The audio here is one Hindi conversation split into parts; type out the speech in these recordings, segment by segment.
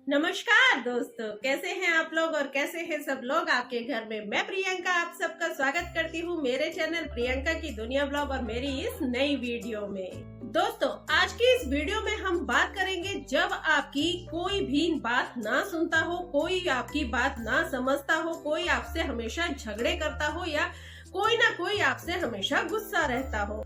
नमस्कार दोस्तों, कैसे हैं आप लोग और कैसे हैं सब लोग आपके घर में। मैं प्रियंका आप सबका स्वागत करती हूँ मेरे चैनल प्रियंका की दुनिया ब्लॉग और मेरी इस नई वीडियो में। दोस्तों, आज की इस वीडियो में हम बात करेंगे जब आपकी कोई भी बात ना सुनता हो, कोई आपकी बात ना समझता हो, कोई आपसे हमेशा झगड़े करता हो या कोई ना कोई आपसे हमेशा गुस्सा रहता हो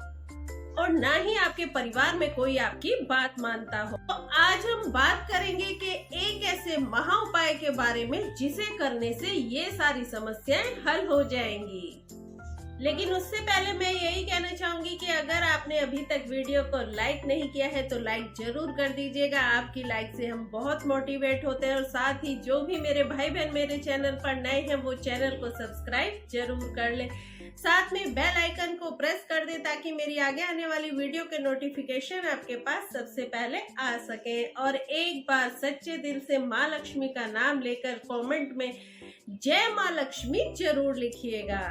और ना ही आपके परिवार में कोई आपकी बात मानता हो। तो आज हम बात करेंगे कि एक ऐसे महा उपाय के बारे में जिसे करने से ये सारी समस्याएं हल हो जाएंगी। लेकिन उससे पहले मैं यही कहना चाहूंगी कि अगर आपने अभी तक वीडियो को लाइक नहीं किया है तो लाइक जरूर कर दीजिएगा। आपकी लाइक से हम बहुत मोटिवेट होते हैं और साथ ही जो भी मेरे भाई बहन मेरे चैनल पर नए हैं वो चैनल को सब्सक्राइब जरूर कर ले। साथ में बेल आइकन को प्रेस कर दे ताकि मेरी आगे आने वाली वीडियो के नोटिफिकेशन आपके पास सबसे पहले आ सके। और एक बार सच्चे दिल से माँ लक्ष्मी का नाम लेकर कमेंट में जय माँ लक्ष्मी जरूर लिखिएगा।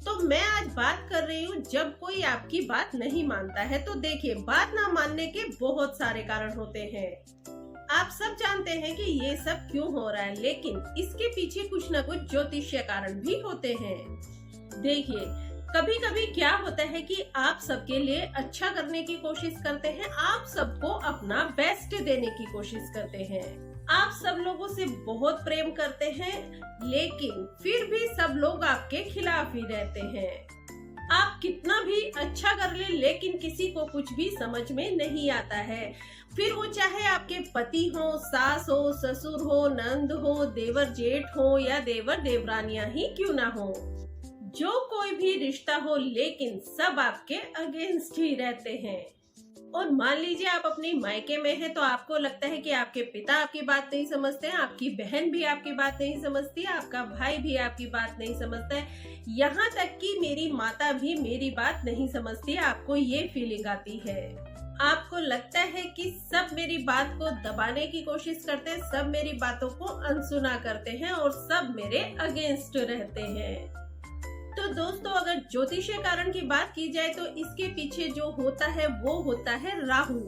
तो मैं आज बात कर रही हूँ जब कोई आपकी बात नहीं मानता है। तो देखिए, बात ना मानने के बहुत सारे कारण होते हैं। आप सब जानते हैं कि ये सब क्यों हो रहा है, लेकिन इसके पीछे कुछ न कुछ ज्योतिषीय कारण भी होते हैं। देखिए, कभी कभी क्या होता है कि आप सबके लिए अच्छा करने की कोशिश करते हैं, आप सबको अपना बेस्ट देने की कोशिश करते हैं, आप सब लोगों से बहुत प्रेम करते हैं, लेकिन फिर भी सब लोग आपके खिलाफ ही रहते हैं। आप कितना भी अच्छा कर ले लेकिन किसी को कुछ भी समझ में नहीं आता है। फिर वो चाहे आपके पति हो, सास हो, ससुर हो, नंद हो, देवर जेठ हो या देवर देवरानियां ही क्यों ना हो, जो कोई भी रिश्ता हो, लेकिन सब आपके अगेंस्ट ही रहते हैं। और मान लीजिए आप अपनी मायके में हैं तो आपको लगता है कि आपके पिता आपकी बात नहीं समझते हैं, आपकी बहन भी आपकी बात नहीं समझती, आपका भाई भी आपकी बात नहीं समझता है, यहाँ तक कि मेरी माता भी मेरी बात नहीं समझती। आपको ये फीलिंग आती है, आपको लगता है कि सब मेरी बात को दबाने की कोशिश करते हैं, सब मेरी बातों को अनसुना करते हैं और सब मेरे अगेंस्ट रहते हैं। तो दोस्तों, अगर ज्योतिषीय कारण की बात की जाए तो इसके पीछे जो होता है वो होता है राहु।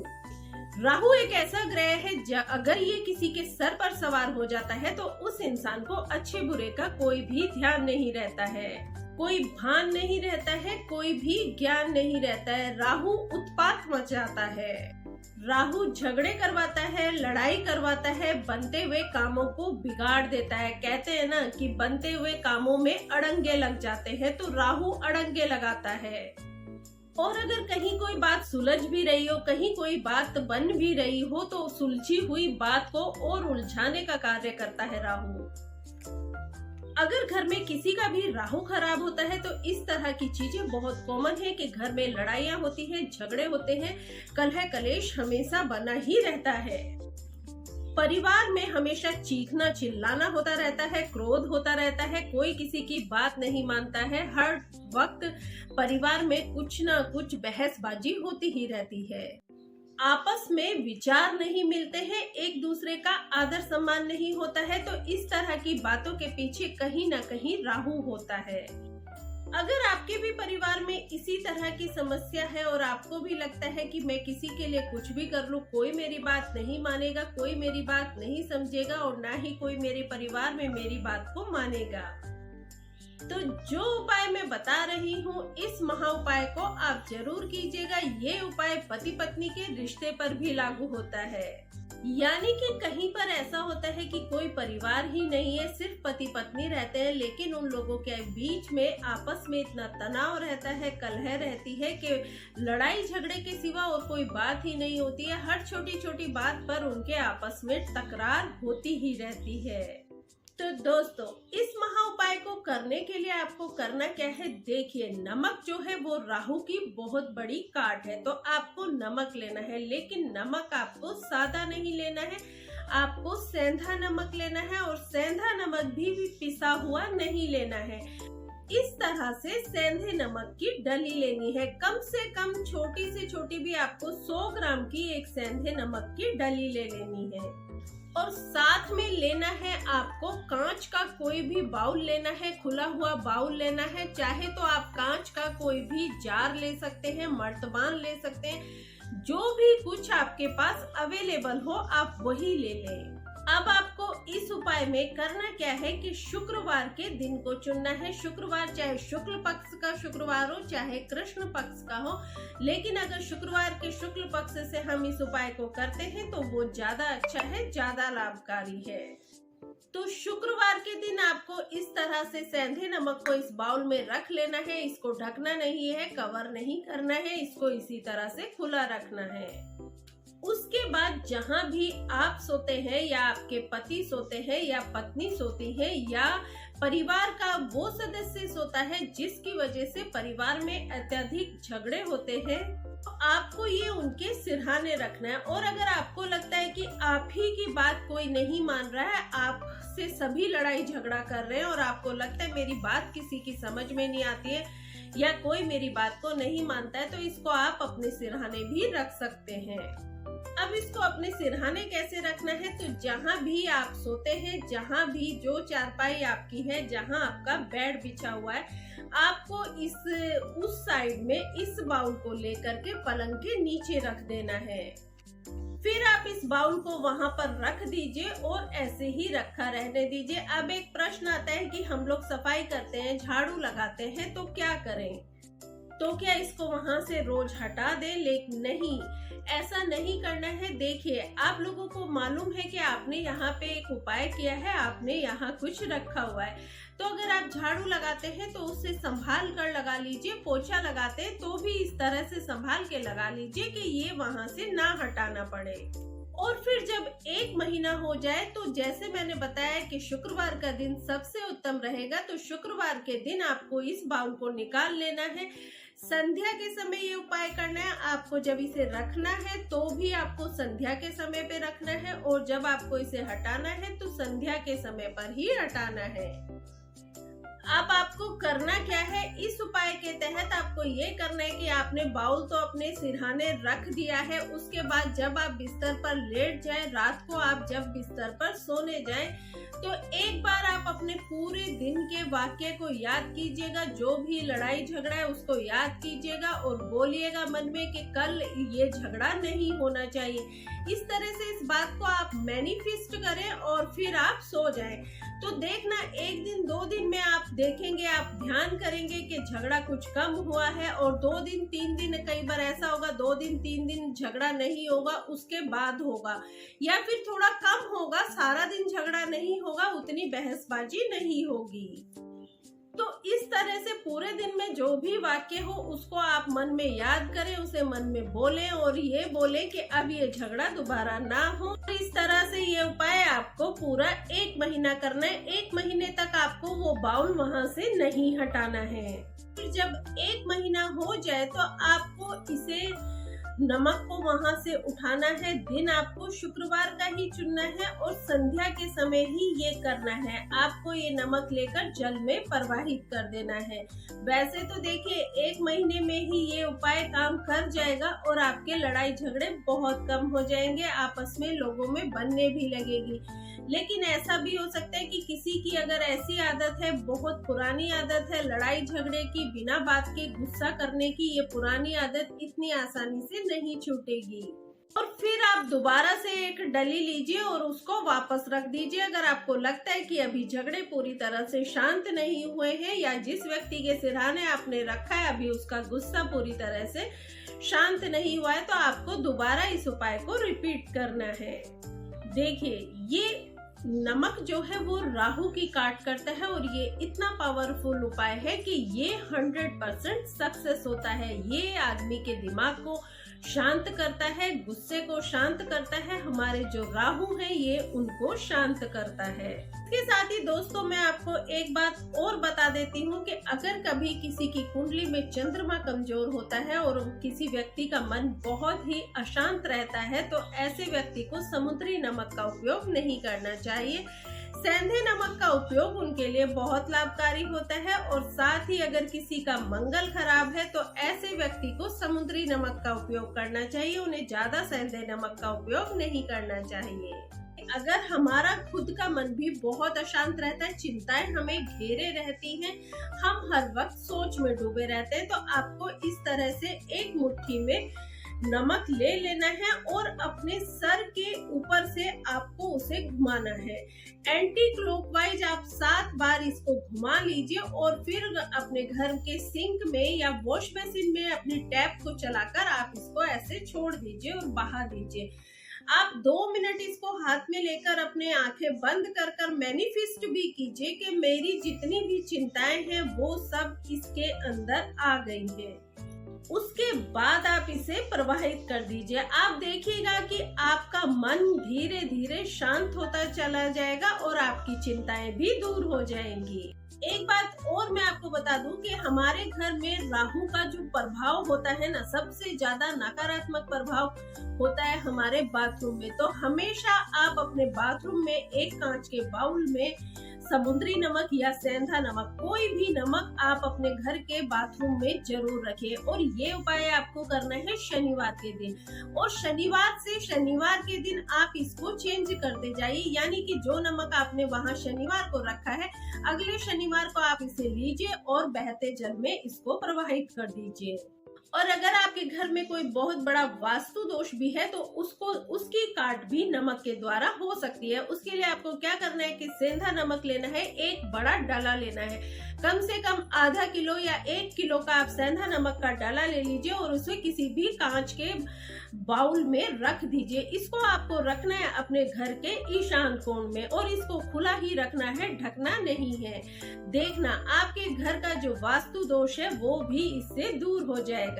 राहु एक ऐसा ग्रह है अगर ये किसी के सर पर सवार हो जाता है तो उस इंसान को अच्छे बुरे का कोई भी ध्यान नहीं रहता है, कोई भान नहीं रहता है, कोई भी ज्ञान नहीं रहता है। राहु उत्पात मचाता है, राहु झगड़े करवाता है, लड़ाई करवाता है, बनते हुए कामों को बिगाड़ देता है। कहते हैं ना कि बनते हुए कामों में अड़ंगे लग जाते हैं, तो राहु अड़ंगे लगाता है। और अगर कहीं कोई बात सुलझ भी रही हो, कहीं कोई बात बन भी रही हो, तो सुलझी हुई बात को और उलझाने का कार्य करता है राहु। अगर घर में किसी का भी राहु खराब होता है तो इस तरह की चीजें बहुत कॉमन है कि घर में लड़ाइयाँ होती हैं, झगड़े होते हैं, कलह कलेश हमेशा बना ही रहता है। परिवार में हमेशा चीखना चिल्लाना होता रहता है, क्रोध होता रहता है, कोई किसी की बात नहीं मानता है, हर वक्त परिवार में कुछ ना कुछ बहसबाजी होती ही रहती है, आपस में विचार नहीं मिलते हैं, एक दूसरे का आदर सम्मान नहीं होता है। तो इस तरह की बातों के पीछे कहीं ना कहीं राहु होता है। अगर आपके भी परिवार में इसी तरह की समस्या है और आपको भी लगता है कि मैं किसी के लिए कुछ भी कर लूं, कोई मेरी बात नहीं मानेगा, कोई मेरी बात नहीं समझेगा और ना ही कोई मेरे परिवार में मेरी बात को मानेगा, तो जो उपाय मैं बता रही हूँ इस महा उपाय को आप जरूर कीजिएगा। ये उपाय पति पत्नी के रिश्ते पर भी लागू होता है। यानी कि कहीं पर ऐसा होता है कि कोई परिवार ही नहीं है, सिर्फ पति पत्नी रहते हैं, लेकिन उन लोगों के बीच में आपस में इतना तनाव रहता है, कलह रहती है कि लड़ाई झगड़े के सिवा और कोई बात ही नहीं होती है। हर छोटी छोटी बात पर उनके आपस में तकरार होती ही रहती है। तो दोस्तों, इस महा उपाय को करने के लिए आपको करना क्या है, देखिए, नमक जो है वो राहु की बहुत बड़ी काट है। तो आपको नमक लेना है, लेकिन नमक आपको सादा नहीं लेना है, आपको सेंधा नमक लेना है और सेंधा नमक भी पिसा हुआ नहीं लेना है। इस तरह से सेंधे नमक की डली लेनी है। कम से कम छोटी से छोटी भी आपको 100 ग्राम की एक सेंधे नमक की डली ले लेनी है। और साथ में लेना है आपको कांच का कोई भी बाउल लेना है, खुला हुआ बाउल लेना है। चाहे तो आप कांच का कोई भी जार ले सकते हैं, मर्तबान ले सकते हैं, जो भी कुछ आपके पास अवेलेबल हो आप वही ले लें। अब आपको इस उपाय में करना क्या है कि शुक्रवार के दिन को चुनना है। शुक्रवार चाहे शुक्ल पक्ष का शुक्रवार हो चाहे कृष्ण पक्ष का हो, लेकिन अगर शुक्रवार के शुक्ल पक्ष से हम इस उपाय को करते हैं तो वो ज्यादा अच्छा है, ज्यादा लाभकारी है। तो शुक्रवार के दिन आपको इस तरह से सेंधे नमक को इस बाउल में रख लेना है। इसको ढकना नहीं है, कवर नहीं करना है, इसको इसी तरह से खुला रखना है। उसके बाद जहां भी आप सोते हैं या आपके पति सोते हैं या पत्नी सोती है या परिवार का वो सदस्य सोता है जिसकी वजह से परिवार में अत्यधिक झगड़े होते हैं, तो आपको ये उनके सिरहाने रखना है। और अगर आपको लगता है कि आप ही की बात कोई नहीं मान रहा है, आपसे सभी लड़ाई झगड़ा कर रहे हैं और आपको लगता है मेरी बात किसी की समझ में नहीं आती है या कोई मेरी बात को नहीं मानता है, तो इसको आप अपने सिरहाने भी रख सकते हैं। अब इसको अपने सिरहाने कैसे रखना है, तो जहां भी आप सोते हैं, जहां भी जो चारपाई आपकी है, जहां आपका बेड बिछा हुआ है, आपको उस साइड में इस बाउल को लेकर के पलंग के नीचे रख देना है। फिर आप इस बाउल को वहां पर रख दीजिए और ऐसे ही रखा रहने दीजिए। अब एक प्रश्न आता है कि हम लोग सफाई करते हैं, झाड़ू लगाते हैं, तो क्या करें? तो क्या इसको वहां से रोज हटा दें? लेकिन नहीं, ऐसा नहीं करना है। देखिए, आप लोगों को मालूम है कि आपने यहाँ पे एक उपाय किया है, आपने यहाँ कुछ रखा हुआ है, तो अगर आप झाड़ू लगाते हैं तो उससे संभाल कर लगा लीजिए। पोछा लगाते हैं तो भी इस तरह से संभाल के लगा लीजिए कि ये वहां से ना हटाना पड़े। और फिर जब 1 महीना हो जाए तो जैसे मैंने बताया कि शुक्रवार का दिन सबसे उत्तम रहेगा, तो शुक्रवार के दिन आपको इस बाउल को निकाल लेना है। संध्या के समय ये उपाय करना है। आपको जब इसे रखना है तो भी आपको संध्या के समय पे रखना है और जब आपको इसे हटाना है तो संध्या के समय पर ही हटाना है। अब आपको करना क्या है, इस उपाय के तहत आपको ये करना है कि आपने बाउल तो अपने सिरहाने रख दिया है। उसके बाद जब आप बिस्तर पर लेट जाएं, रात को आप जब बिस्तर पर सोने जाएं, तो एक बार आप अपने पूरे दिन के वाक्य को याद कीजिएगा। जो भी लड़ाई झगड़ा है उसको याद कीजिएगा और बोलिएगा मन में कि कल ये झगड़ा नहीं होना चाहिए। इस तरह से इस बात को आप मैनिफेस्ट करें और फिर आप सो जाएं। तो देखना, 1 दिन 2 दिन में आप देखेंगे, आप ध्यान करेंगे कि झगड़ा कुछ कम हुआ है। और 2 दिन 3 दिन, कई बार ऐसा होगा 2 दिन 3 दिन झगड़ा नहीं होगा, उसके बाद होगा, या फिर थोड़ा कम होगा, सारा दिन झगड़ा नहीं होगा, उतनी बहसबाजी नहीं होगी। तो इस तरह से पूरे दिन में जो भी वाक्य हो उसको आप मन में याद करें, उसे मन में बोलें और ये बोलें कि अब ये झगड़ा दोबारा ना हो। इस तरह से ये उपाय आपको पूरा 1 महीना करना है। 1 महीने तक आपको वो बाउल वहां से नहीं हटाना है। फिर जब 1 महीना हो जाए तो आपको इसे नमक को वहां से उठाना है। दिन आपको शुक्रवार का ही चुनना है और संध्या के समय ही ये करना है। आपको ये नमक लेकर जल में प्रवाहित कर देना है। वैसे तो देखिए 1 महीने में ही ये उपाय काम कर जाएगा और आपके लड़ाई झगड़े बहुत कम हो जाएंगे, आपस में लोगों में बनने भी लगेगी। लेकिन ऐसा भी हो सकता है कि किसी की अगर ऐसी आदत है, बहुत पुरानी आदत है लड़ाई झगड़े की, बिना बात के गुस्सा करने की, ये पुरानी आदत इतनी आसानी से नहीं छूटेगी। और फिर आप दोबारा से एक डली लीजिए और उसको वापस रख दीजिए। अगर आपको लगता है कि अभी झगड़े पूरी तरह से शांत नहीं हुए हैं या जिस व्यक्ति के सिरहाने आपने रखा है अभी उसका गुस्सा पूरी तरह से शांत नहीं हुआ है, तो आपको दोबारा इस उपाय को रिपीट करना है। देखिए, ये नमक जो है वो राहु की काट करता है और ये इतना पावरफुल उपाय है कि ये 100% सक्सेस होता है। ये आदमी के दिमाग को शांत करता है, गुस्से को शांत करता है, हमारे जो राहु हैं ये उनको शांत करता है। इसके साथ ही दोस्तों मैं आपको एक बात और बता देती हूँ कि अगर कभी किसी की कुंडली में चंद्रमा कमजोर होता है और किसी व्यक्ति का मन बहुत ही अशांत रहता है, तो ऐसे व्यक्ति को समुद्री नमक का उपयोग नहीं करना चाहिए। सेंधे नमक का उपयोग उनके लिए बहुत लाभकारी होता है। और साथ ही अगर किसी का मंगल खराब है तो ऐसे व्यक्ति को समुद्री नमक का उपयोग करना चाहिए, उन्हें ज्यादा सेंधे नमक का उपयोग नहीं करना चाहिए। अगर हमारा खुद का मन भी बहुत अशांत रहता है, चिंताएं हमें घेरे रहती हैं, हम हर वक्त सोच में डूबे रहते हैं, तो आपको इस तरह से एक मुट्ठी में नमक ले लेना है और अपने सर के ऊपर से आपको उसे घुमाना है। एंटी क्लॉकवाइज आप 7 बार इसको घुमा लीजिए और फिर अपने घर के सिंक में या वॉश बेसिन में अपनी टैप को चलाकर आप इसको ऐसे छोड़ दीजिए और बहा दीजिए। आप 2 मिनट इसको हाथ में लेकर अपने आंखें बंद कर कर मैनिफेस्ट भी कीजिए कि मेरी जितनी भी चिंताएं हैं वो सब इसके अंदर आ गई हैं। उसके बाद आप इसे प्रवाहित कर दीजिए। आप देखिएगा कि आपका मन धीरे धीरे शांत होता चला जाएगा और आपकी चिंताएं भी दूर हो जाएंगी। एक बात और मैं आपको बता दूं कि हमारे घर में राहु का जो प्रभाव होता है ना, सबसे ज्यादा नकारात्मक प्रभाव होता है हमारे बाथरूम में। तो हमेशा आप अपने बाथरूम में एक कांच के बाउल में समुद्री नमक या सेंधा नमक, कोई भी नमक आप अपने घर के बाथरूम में जरूर रखें। और ये उपाय आपको करना है शनिवार के दिन, और शनिवार से शनिवार के दिन आप इसको चेंज करते जाइए। यानी कि जो नमक आपने वहाँ शनिवार को रखा है, अगले शनिवार को आप इसे लीजिए और बहते जल में इसको प्रवाहित कर दीजिए। और अगर आपके घर में कोई बहुत बड़ा वास्तु दोष भी है तो उसकी काट भी नमक के द्वारा हो सकती है। उसके लिए आपको क्या करना है कि सेंधा नमक लेना है, एक बड़ा डाला लेना है, कम से कम आधा किलो या 1 किलो का आप सेंधा नमक का डाला ले लीजिए और उसे किसी भी कांच के बाउल में रख दीजिए। इसको आपको रखना है अपने घर के ईशान कोण में और इसको खुला ही रखना है, ढकना नहीं है। देखना आपके घर का जो वास्तु दोष है वो भी इससे दूर हो जाएगा।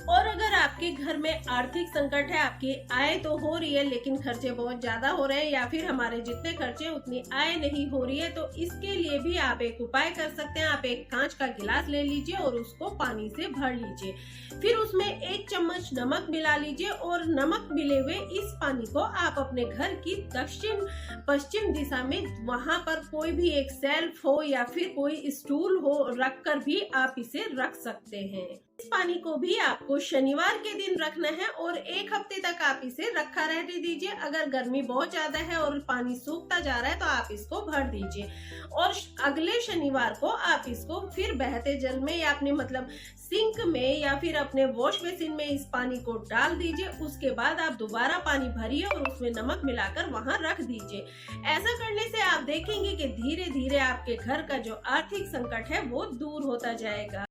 और अगर आपके घर में आर्थिक संकट है, आपकी आय तो हो रही है लेकिन खर्चे बहुत ज्यादा हो रहे हैं, या फिर हमारे जितने खर्चे उतनी आय नहीं हो रही है, तो इसके लिए भी आप एक उपाय कर सकते हैं। आप एक कांच का गिलास ले लीजिए और उसको पानी से भर लीजिए, फिर उसमें 1 चम्मच नमक मिला लीजिए और नमक मिले हुए इस पानी को आप अपने घर की दक्षिण पश्चिम दिशा में, वहां पर कोई भी एक शेल्फ हो या फिर कोई स्टूल हो रखकर भी आप इसे रख सकते हैं। इस पानी को भी आपको शनिवार के दिन रखना है और 1 हफ्ते तक आप इसे रखा रहने दीजिए। अगर गर्मी बहुत ज्यादा है और पानी सूखता जा रहा है तो आप इसको भर दीजिए और अगले शनिवार को आप इसको फिर बहते जल में या अपने मतलब सिंक में या फिर अपने वॉश बेसिन में इस पानी को डाल दीजिए। उसके बाद आप दोबारा पानी भरिए और उसमें नमक मिलाकर वहां रख दीजिए। ऐसा करने से आप देखेंगे कि धीरे धीरे आपके घर का जो आर्थिक संकट है वो दूर होता जाएगा।